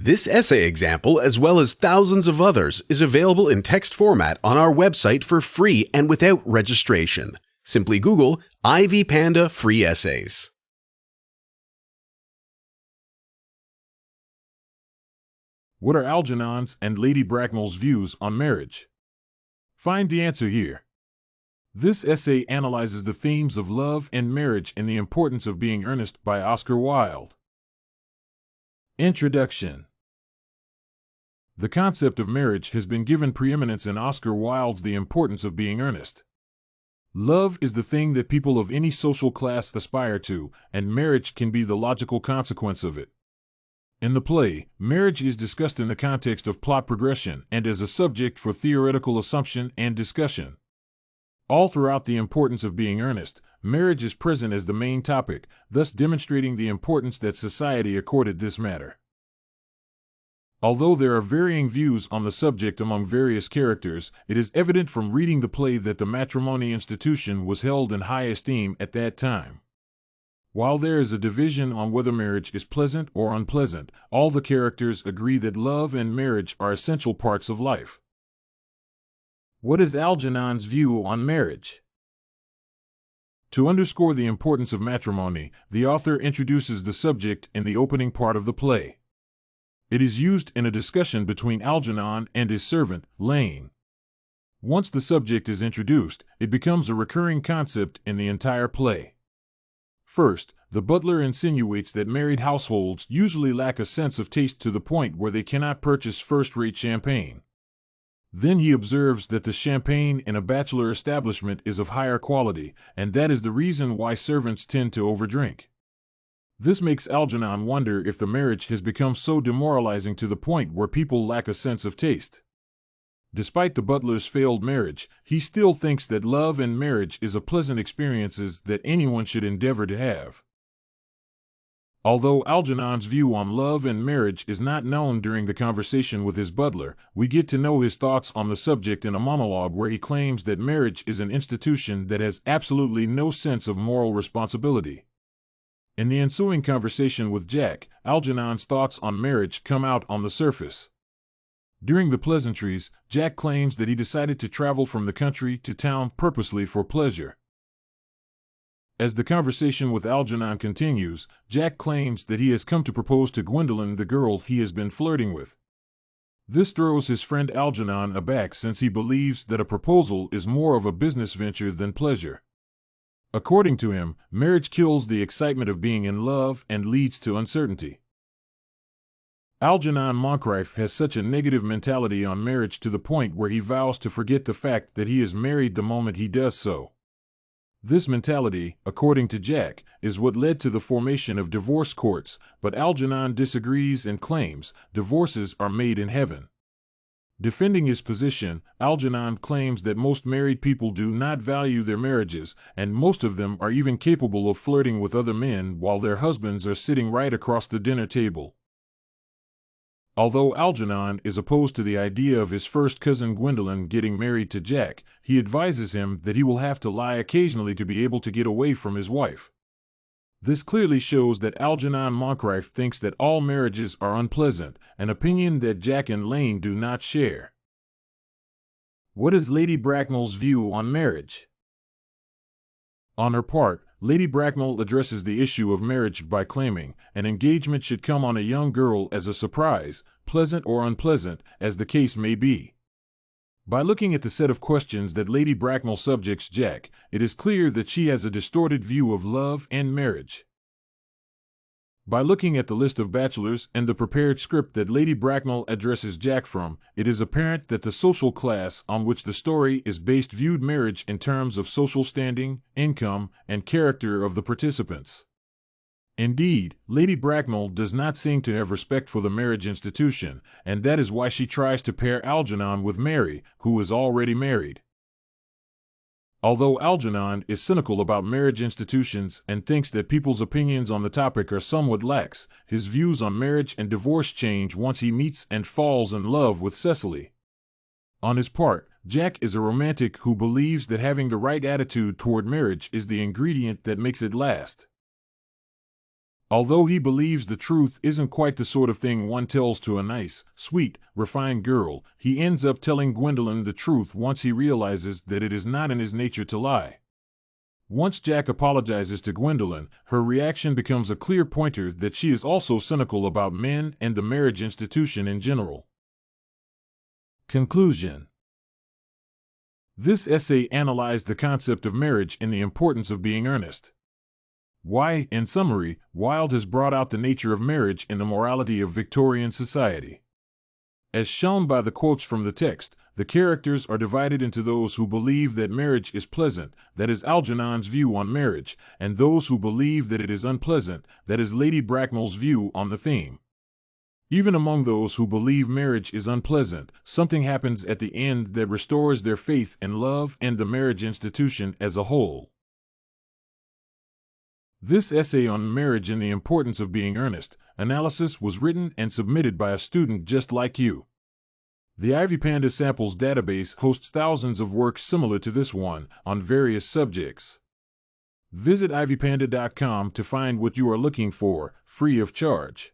This essay example, as well as thousands of others, is available in text format on our website for free and without registration. Simply Google Ivy Panda Free Essays. What are Algernon's and Lady Bracknell's views on marriage? Find the answer here. This essay analyzes the themes of love and marriage and the importance of being earnest by Oscar Wilde. Introduction. The concept of marriage has been given preeminence in Oscar Wilde's The Importance of Being Earnest. Love is the thing that people of any social class aspire to, and marriage can be the logical consequence of it. In the play, marriage is discussed in the context of plot progression and as a subject for theoretical assumption and discussion. All throughout The Importance of Being Earnest, marriage is present as the main topic, thus demonstrating the importance that society accorded this matter. Although there are varying views on the subject among various characters, it is evident from reading the play that the matrimony institution was held in high esteem at that time. While there is a division on whether marriage is pleasant or unpleasant, all the characters agree that love and marriage are essential parts of life. What is Algernon's view on marriage? To underscore the importance of matrimony, the author introduces the subject in the opening part of the play. It is used in a discussion between Algernon and his servant, Lane. Once the subject is introduced, it becomes a recurring concept in the entire play. First, the butler insinuates that married households usually lack a sense of taste to the point where they cannot purchase first-rate champagne. Then he observes that the champagne in a bachelor establishment is of higher quality, and that is the reason why servants tend to overdrink. This makes Algernon wonder if the marriage has become so demoralizing to the point where people lack a sense of taste. Despite the butler's failed marriage, he still thinks that love and marriage is a pleasant experience that anyone should endeavor to have. Although Algernon's view on love and marriage is not known during the conversation with his butler, we get to know his thoughts on the subject in a monologue where he claims that marriage is an institution that has absolutely no sense of moral responsibility. In the ensuing conversation with Jack, Algernon's thoughts on marriage come out on the surface. During the pleasantries, Jack claims that he decided to travel from the country to town purposely for pleasure. As the conversation with Algernon continues, Jack claims that he has come to propose to Gwendolyn, the girl he has been flirting with. This throws his friend Algernon aback since he believes that a proposal is more of a business venture than pleasure. According to him, marriage kills the excitement of being in love and leads to uncertainty. Algernon Moncrief has such a negative mentality on marriage to the point where he vows to forget the fact that he is married the moment he does so. This mentality, according to Jack, is what led to the formation of divorce courts, but Algernon disagrees and claims divorces are made in heaven. Defending his position, Algernon claims that most married people do not value their marriages, and most of them are even capable of flirting with other men while their husbands are sitting right across the dinner table. Although Algernon is opposed to the idea of his first cousin Gwendolyn getting married to Jack, he advises him that he will have to lie occasionally to be able to get away from his wife. This clearly shows that Algernon Moncrief thinks that all marriages are unpleasant, an opinion that Jack and Lane do not share. What is Lady Bracknell's view on marriage? On her part, Lady Bracknell addresses the issue of marriage by claiming an engagement should come on a young girl as a surprise, pleasant or unpleasant, as the case may be. By looking at the set of questions that Lady Bracknell subjects Jack, it is clear that she has a distorted view of love and marriage. By looking at the list of bachelors and the prepared script that Lady Bracknell addresses Jack from, it is apparent that the social class on which the story is based viewed marriage in terms of social standing, income, and character of the participants. Indeed, Lady Bracknell does not seem to have respect for the marriage institution, and that is why she tries to pair Algernon with Mary, who is already married. Although Algernon is cynical about marriage institutions and thinks that people's opinions on the topic are somewhat lax, his views on marriage and divorce change once he meets and falls in love with Cecily. On his part, Jack is a romantic who believes that having the right attitude toward marriage is the ingredient that makes it last. Although he believes the truth isn't quite the sort of thing one tells to a nice, sweet, refined girl, he ends up telling Gwendolyn the truth once he realizes that it is not in his nature to lie. Once Jack apologizes to Gwendolyn, her reaction becomes a clear pointer that she is also cynical about men and the marriage institution in general. Conclusion. This essay analyzed the concept of marriage and the importance of being earnest. Why, in summary, Wilde has brought out the nature of marriage and the morality of Victorian society. As shown by the quotes from the text, the characters are divided into those who believe that marriage is pleasant, that is Algernon's view on marriage, and those who believe that it is unpleasant, that is Lady Bracknell's view on the theme. Even among those who believe marriage is unpleasant, something happens at the end that restores their faith in love and the marriage institution as a whole. This essay on marriage and the importance of being earnest analysis was written and submitted by a student just like you. The Ivy Panda Samples database hosts thousands of works similar to this one on various subjects. Visit ivypanda.com to find what you are looking for, free of charge.